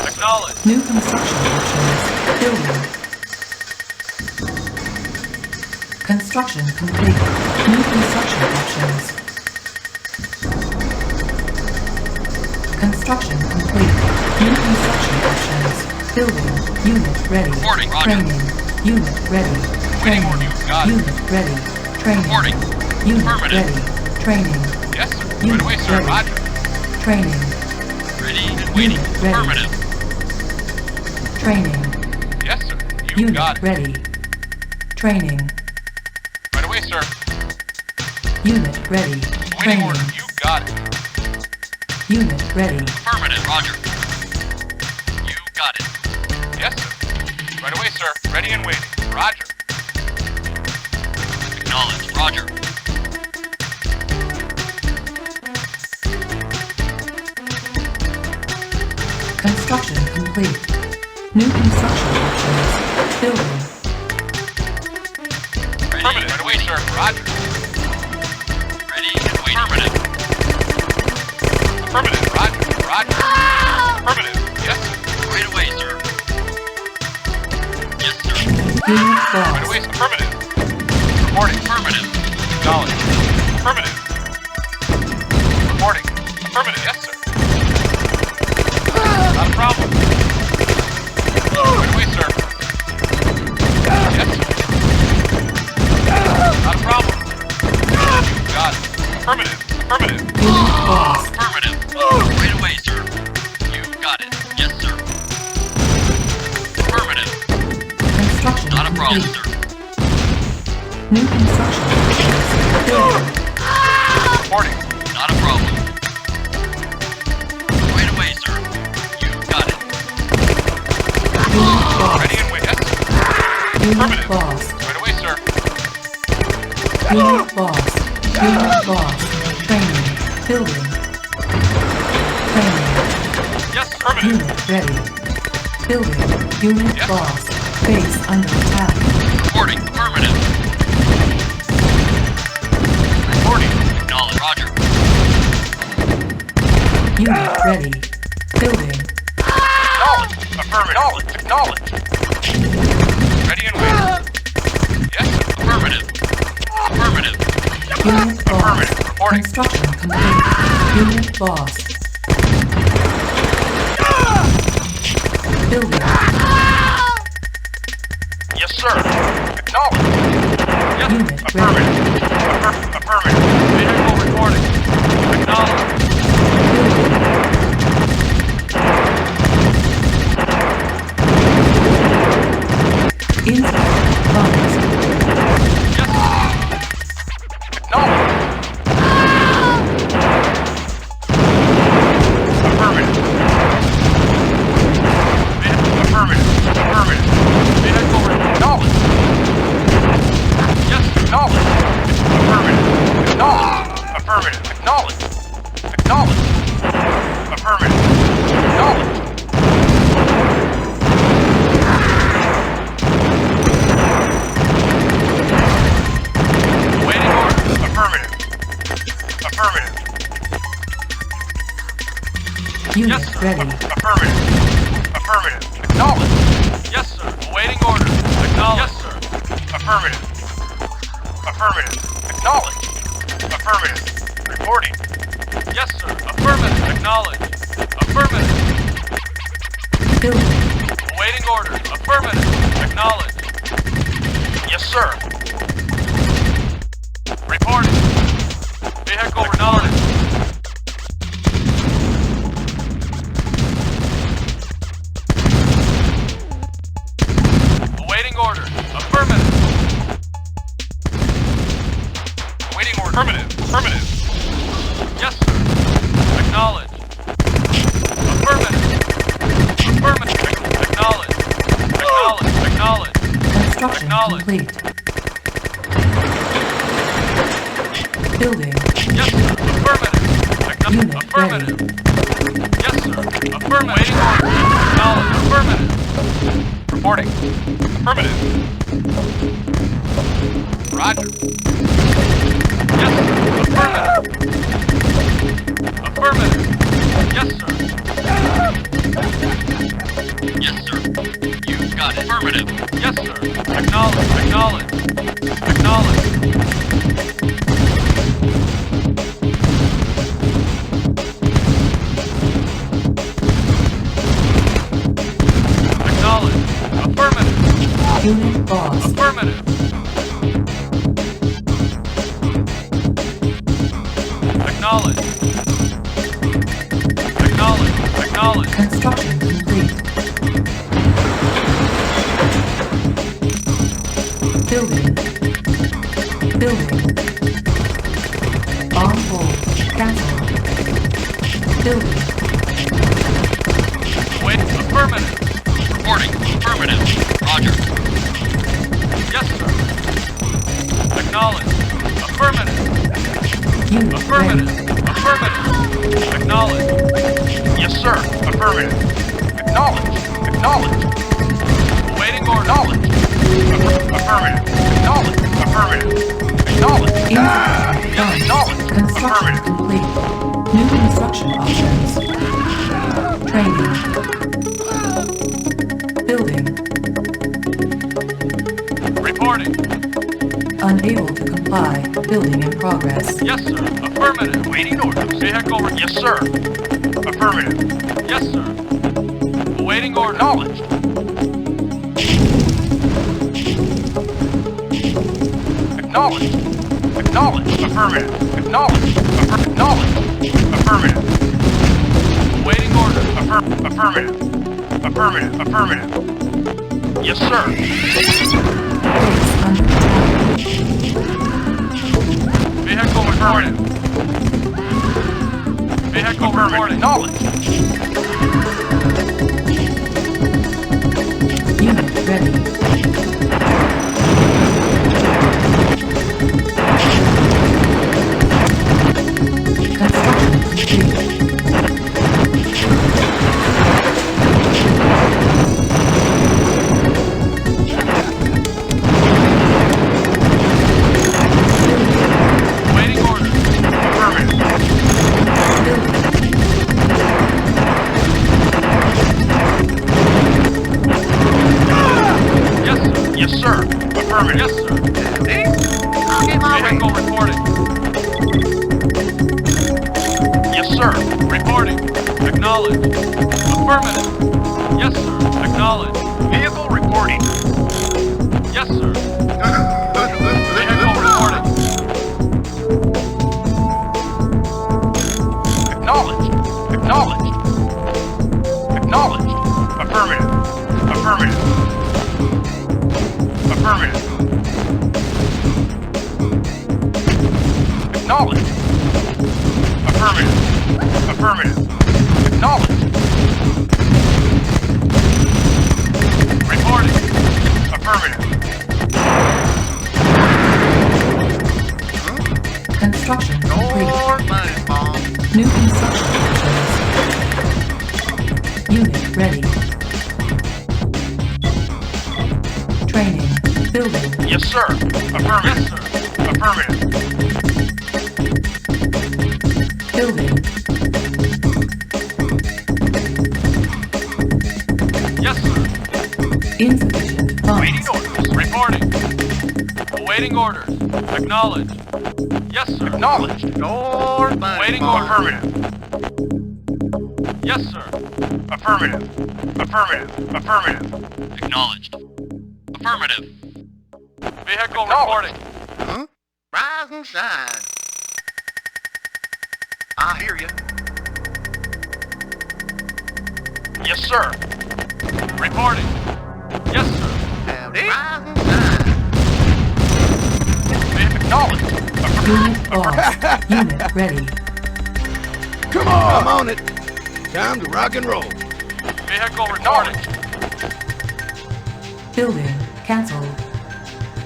Acknowledged. New construction options. Building. Construction complete. New construction options. Construction complete. New construction options. Building. Unit ready. Reporting, Roger. Training. Unit ready. Waiting Training. order, got it. Unit ready. Training. Reporting. Unit Affirmative. ready. Training. Yes, sir. Right Unit away, sir. ready. Roger. Training. Ready and waiting. Unit ready. Affirmative. Training. Yes, sir. You Unit got it. ready. Training. Right away, sir. Unit ready. Waiting Training. order. You got it. Unit ready. Affirmative, Roger. You got it. Yes, sir. Right away, sir. Ready and waiting. Roger. Acknowledged, Roger. Construction complete. New construction options. Building. Affirmative. Right away, sir. Roger. Ready and waiting. Affirmative. Affirmative, Roger. Roger. Affirmative. Yes, sir. Right away, sir. Yes, sir. Unit Right lost. away, sir. Affirmative. Reporting. Affirmative. Acknowledged. Affirmative. Reporting. Affirmative. Yes, sir. Not a problem. Right away, sir. Yes, sir. Not a problem. You got it. Affirmative. Affirmative. Unit lost. Affirmative. Right away, sir. You got it. Yes, sir. Affirmative. Construction Not a problem, complete. sir. New construction options. Building. Reporting. Not a problem. Right away, sir. You got it. Unit lost. Ready and wait. Yes, sir. Unit Affirmative. lost. Right away, sir. Unit lost. Unit lost. Training. Building. Training. Yes, affirmative. Unit ready. Building. Unit Yes. lost. Base under attack. Reporting. Affirmative. Reporting. Acknowledge. Roger. Unit ready. Building. Acknowledge. Affirmative. Acknowledge. Ready and wait. Yes, sir. Affirmative. Affirmative. Unit lost. Affirmative. Reporting. Construction complete. Unit lost. Building. Yes, sir. Acknowledge. Yes, Unit affirmative. Affirmative. Vehicle reporting. Acknowledge. Inside. Bombs. Yes, sir. Acknowledge. Affirmative. Affirmative. Affirmative. Vehicle acknowledge. Yes, acknowledge. Affirmative. Acknowledge. Affirmative. Acknowledge. Acknowledge. Affirmative. Acknowledge. Waiting order. Affirmative. Affirmative. Unit Yes, sir. ready. Affirmative. Affirmative. Acknowledge. Yes, sir. Awaiting order. Acknowledge. Yes, sir. Affirmative. Affirmative. Acknowledge. Affirmative. Reporting. Yes, sir. Affirmative. Acknowledge. Affirmative. Building. Awaiting order. Affirmative. Acknowledge. Yes, sir. Reporting. Vehicle acknowledged. Awaiting order. Affirmative. Awaiting order. Affirmative. Affirmative. Yes, sir. Acknowledge. Affirmative. Affirmative. Acknowledge. Acknowledge. Acknowledge. Construction Acknowledge. complete. Building. Yes, sir. Affirmative. Unit Affirmative. Yes, sir. Affirmative. Waiting order. Acknowledge. Affirmative. Reporting. Affirmative. Roger. Yes, sir. Affirmative. Affirmative. Yes, sir. Building. Wait, affirmative. Reporting, affirmative. Roger. Yes, sir. Acknowledge. Affirmative. Unit Affirmative. ready. Affirmative. Acknowledge. Yes, sir. Affirmative. Acknowledge. Acknowledge. Awaiting order. Acknowledge. Affirmative. Acknowledge. Affirmative. Acknowledge. Insufficient Yes, acknowledge. funds. Construction Affirmative. complete. New construction options. Training. Building. Reporting. Unable to comply. Building in progress. Yes, sir. Affirmative. Waiting order. Vehicle. Yes, sir. Affirmative. Yes, sir. Awaiting order. Acknowledged. Acknowledged. Acknowledged. Affirmative. Acknowledged. Acknowledged. Affirmative. Awaiting order. Affirmative. Affirmative. Affirmative. Yes, sir. Base under attack. Vehicle reporting. Vehicle reporting. Acknowledged. Unit ready. Construction complete. Waiting order. Affirmative. Yes, sir. Yes, sir. Affirmative. Yes, sir. Vehicle reporting. Yes, sir. Reporting. Acknowledge. Affirmative. Yes, sir. Acknowledge. Vehicle reporting. Yes, sir. Vehicle reporting. Acknowledged. Acknowledged. Acknowledged. Affirmative. Affirmative. Affirmative. Acknowledged. Affirmative. Affirmative. Acknowledged. Reporting. Affirmative. Construction complete. money, Mom. New construction options. Unit ready. Training. Building. Yes, sir. Affirmative. Yes, sir. Affirmative. Building. Yes, sir. Insufficient Awaiting funds. orders. Reporting. Awaiting orders. Acknowledge. Yes, sir. Acknowledged. Awaiting order. Affirmative. Yes, sir. Affirmative. Affirmative. Affirmative. Acknowledged. Affirmative. Vehicle reporting. Huh? Rise and shine. I hear you. Yes, sir. Reporting. Yes, sir. Howdy. Rise and shine. Acknowledged. Unit lost. Unit ready. Come on! I'm on it. Time to rock and roll. Vehicle reporting. Building. Cancelled.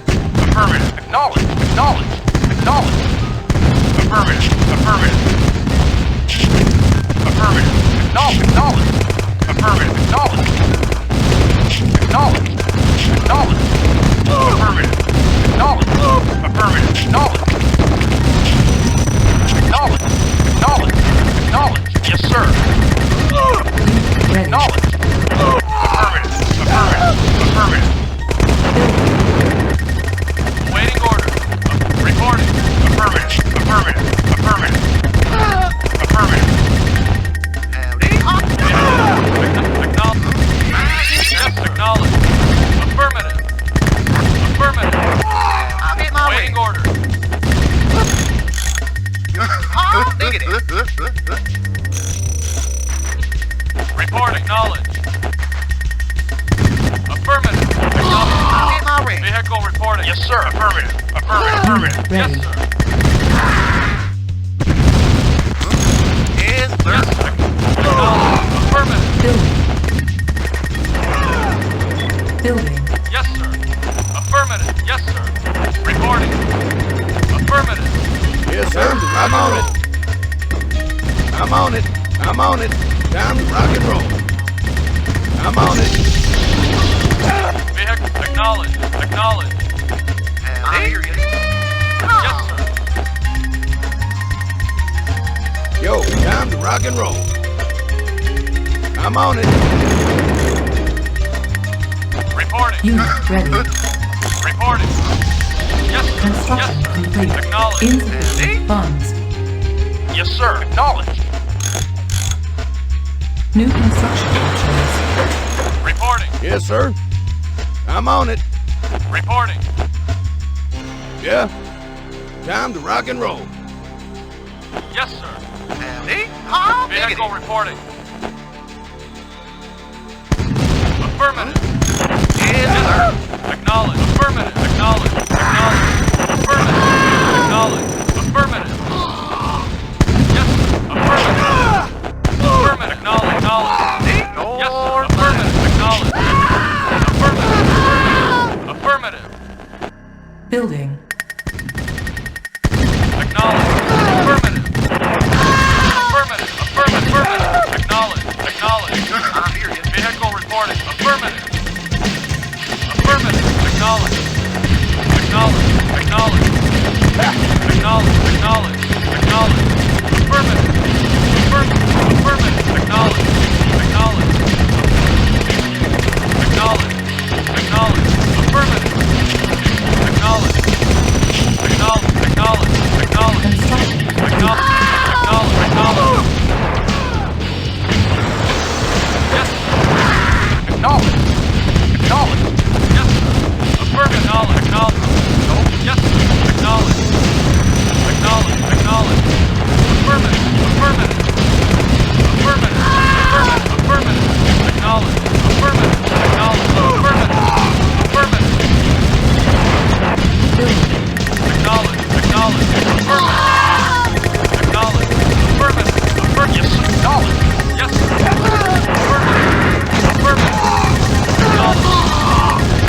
Affirmative. Acknowledged. Acknowledged. Acknowledged. Affirmative. Affirmative. Affirmative. Acknowledged. Affirmative. Acknowledged. Acknowledged. Acknowledged. Affirmative. Acknowledged. Affirmative. Acknowledged. Acknowledged. Acknowledged. Acknowledged. Yes, sir. Ready. Acknowledged. Affirmative. Affirmative. Affirmative. Waiting order. Reporting. Affirmative. Affirmative. Affirmative. Affirmative. Howdy. Acknowledge. Yes, acknowledge. Affirmative. Affirmative. I'll get my Waiting way. order. Oh, diggity. Report acknowledged. Affirmative. Acknowledge. I'll get my ring. Vehicle reporting. Yes, sir. Affirmative. Affirmative. Yes, Ready. sir. Yes, sir. Yes, I'm on it. I'm on it. I'm on it. Time to rock and roll. I'm on it. Vehicle, acknowledge, acknowledge. I hear you. Yes, sir. Yo, time to rock and roll. I'm on it. Reporting. Unit ready. Reporting. Yes, sir. Construction Yes, sir. complete. Acknowledge. Insufficient funds. Yes, sir. Acknowledge. New construction options. Reporting. Yes, sir. I'm on it. Reporting. Yeah. Time to rock and roll. Yes, sir. Diggity. Vehicle reporting. Affirmative. Yes, sir. Acknowledge. Affirmative. Acknowledge. Acknowledge. Affirmative. Acknowledge. Affirmative. Yes, sir. Affirmative. Affirmative. Acknowledge. Acknowledge. Yes, sir. Affirmative. Acknowledge. Affirmative. Affirmative. Building. Acknowledge. Affirmative. Affirmative. Affirmative. Affirmative. Acknowledge. Acknowledge. I hear you. Vehicle reporting. Affirmative. Affirmative. Acknowledge. Acknowledge. Acknowledge. Acknowledge. Acknowledge. Acknowledge. Affirmative. Affirmative. Affirmative. Acknowledge. Acknowledge. Acknowledge. Acknowledge. Affirmative. Acknowledge. Acknowledge. Acknowledge. Acknowledge. Construction complete. Acknowledge. Acknowledge. Acknowledge. Yes, sir. Acknowledge. Acknowledge. Yes, sir. Affirmative. Acknowledge. Acknowledge. No. Yes, sir. Acknowledge. Acknowledge. Acknowledge. Affirmative. Affirmative. Affirmative. Affirmative. Affirmative. Acknowledge. Affirmative. Acknowledge. Affirmative. Affirmative. Building. Acknowledge. Acknowledge. Affirmative. Acknowledge. Affirmative. Affirmative. Yes, sir. Acknowledge. Yes, sir. Affirmative. Affirmative. Acknowledge.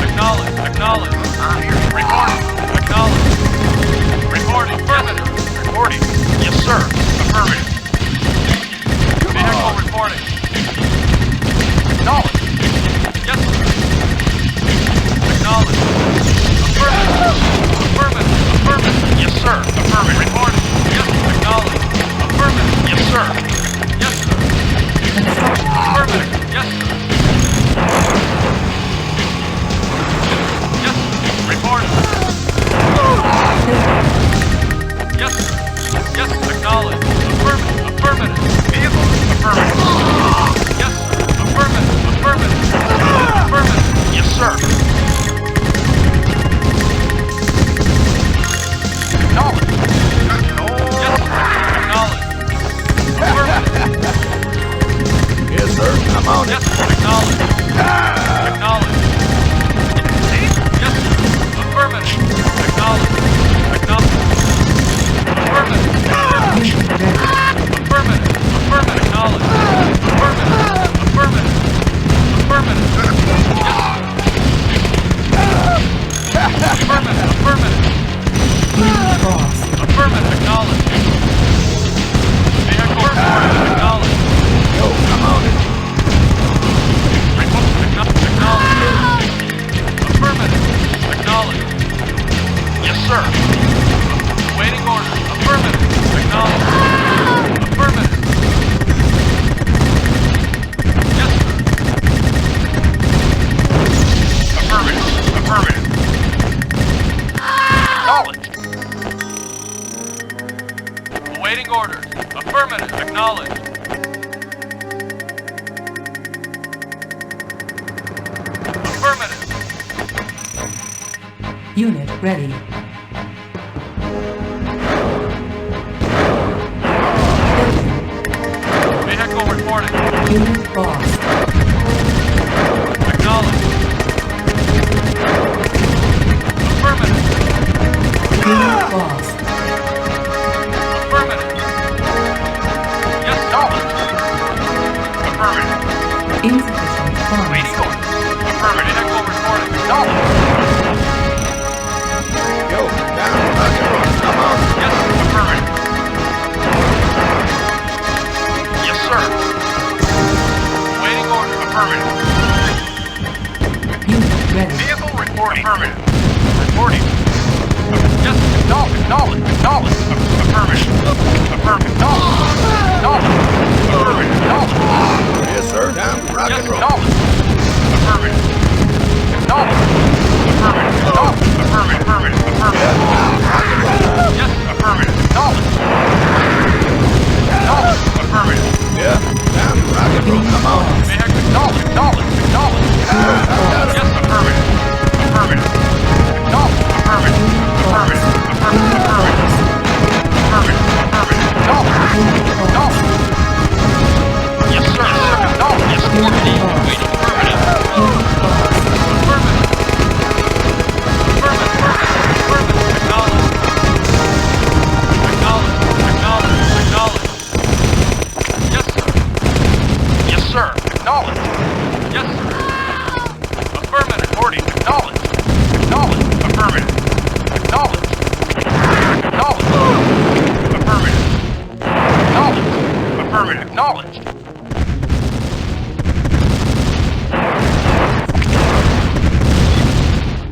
Acknowledge. Acknowledge. I hear you. Reporting. Acknowledge. Reporting. Affirmative. Reporting. Yes, sir. Affirmative. Vehicle reporting. Acknowledge. Yes, sir. Acknowledge. Affirmative. Affirmative. Affirmative. Yes, sir. Affirmative. Reporting. Yes, acknowledge. Affirmative. Yes, sir. Yes, sir. Construction Affirmative. Yes, sir. Yes, sir. Reporting. building. Yes, sir. Yes, acknowledge. Affirmative. Affirmative. Vehicle. Affirmative. Yes, sir. Affirmative. Affirmative. Affirmative. Yes, sir. Acknowledge. Yes, sir. Acknowledge. Affirmative. Yes, sir. I'm on it. Yes, sir. Acknowledge. Acknowledge. Yes, sir. Affirmative. Acknowledge. Acknowledge. Affirmative. Unit ready. Affirmative. Affirmative. Acknowledge. Affirmative. Affirmative. Affirmative. Yes, sir. Affirmative. Affirmative. Unit lost. Affirmative. Acknowledge. Vehicle reported. Acknowledge. Yo, I'm on it. Acknowledge. Affirmative. Acknowledge. Yes, sir. Awaiting order. Affirmative. Acknowledge. Affirmative. Yes, sir. Affirmative. Affirmative. Acknowledge. Awaiting orders. Affirmative. Acknowledge. Affirmative. Unit ready. Building. Vehicle reporting. Unit lost. Acknowledge. Affirmative. Unit lost. Affirmative. Yes, knowledge. Affirmative. Insufficient funds. Waiting order. Affirmative. Vehicle reporting. Knowledge. Yo, down to rock and roll. I'm on it. Yes, affirmative. sir. Waiting order. Affirmative. Unit ready. Vehicle reporting. Affirmative. Reporting. Yes, acknowledge. Affirmative. Affirmative. Acknowledge. Affirmative. Acknowledge. Yes, sir. Time to rock Yes, and roll. acknowledge. Affirmative. Acknowledge. Affirmative. Affirmative. Affirmative. Affirmative. Yes, affirmative. Acknowledge. Acknowledge. Affirmative. Yeah, time to rock and roll. Come on. Vehicle acknowledge. Yes, affirmative. Affirmative. Acknowledge. Affirmative. Affirmative. Affirmative. Affirmative. Affirmative. Acknowledge. Yes, sir. Acknowledge. Yes, affirmative. Waiting. Affirmative. Affirmative. Affirmative. Acknowledge. Yes, sir. Yes, sir. Acknowledge. Yes, sir. Affirmative. Reporting. Acknowledge. Affirmative. Acknowledge. Affirmative. Acknowledged.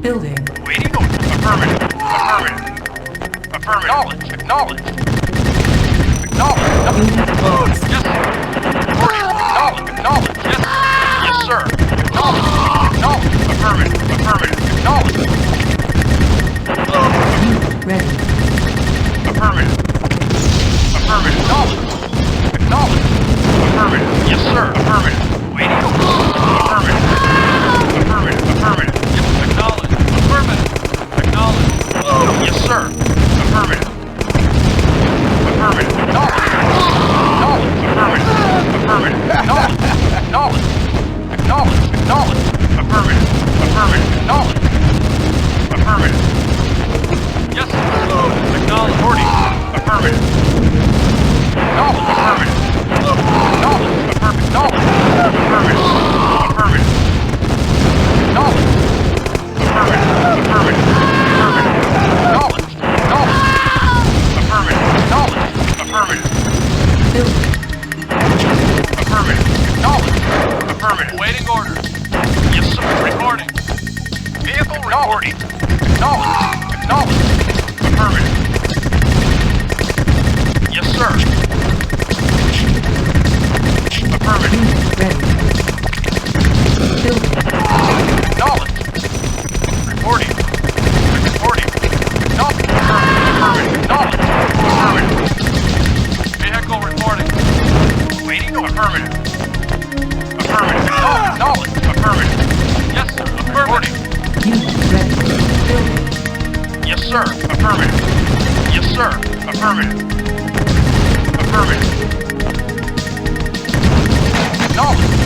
Building. Waiting order. Affirmative. Acknowledge. Unit lost. Yes, sir. Acknowledge. Yes. Yes, sir. Acknowledge. Affirmative. Acknowledge. Unit ready. Affirmative. Acknowledge. Affirmative. Yes, sir. Affirmative. Waiting order. Affirmative. Yes, acknowledge. Affirmative. Acknowledge. Yes, sir. Affirmative. Acknowledge. Affirmative. Acknowledge. Affirmative. Acknowledge. Yes, sir. Acknowledge. Reporting. Affirmative. Acknowledge. Affirmative. Building. Affirmative. Waiting order. Yes, sir. Reporting. Vehicle reporting. Acknowledge. Affirmative. Yes, sir. Affirmative. Unit ready. Building. Acknowledge. Reporting. Affirmative. Vehicle reporting. Waiting. Affirmative. Acknowledge. Affirmative. Yes, sir. Affirmative. Unit ready. Building. Yes, sir. Affirmative. Yes, sir. Affirmative. Acknowledge.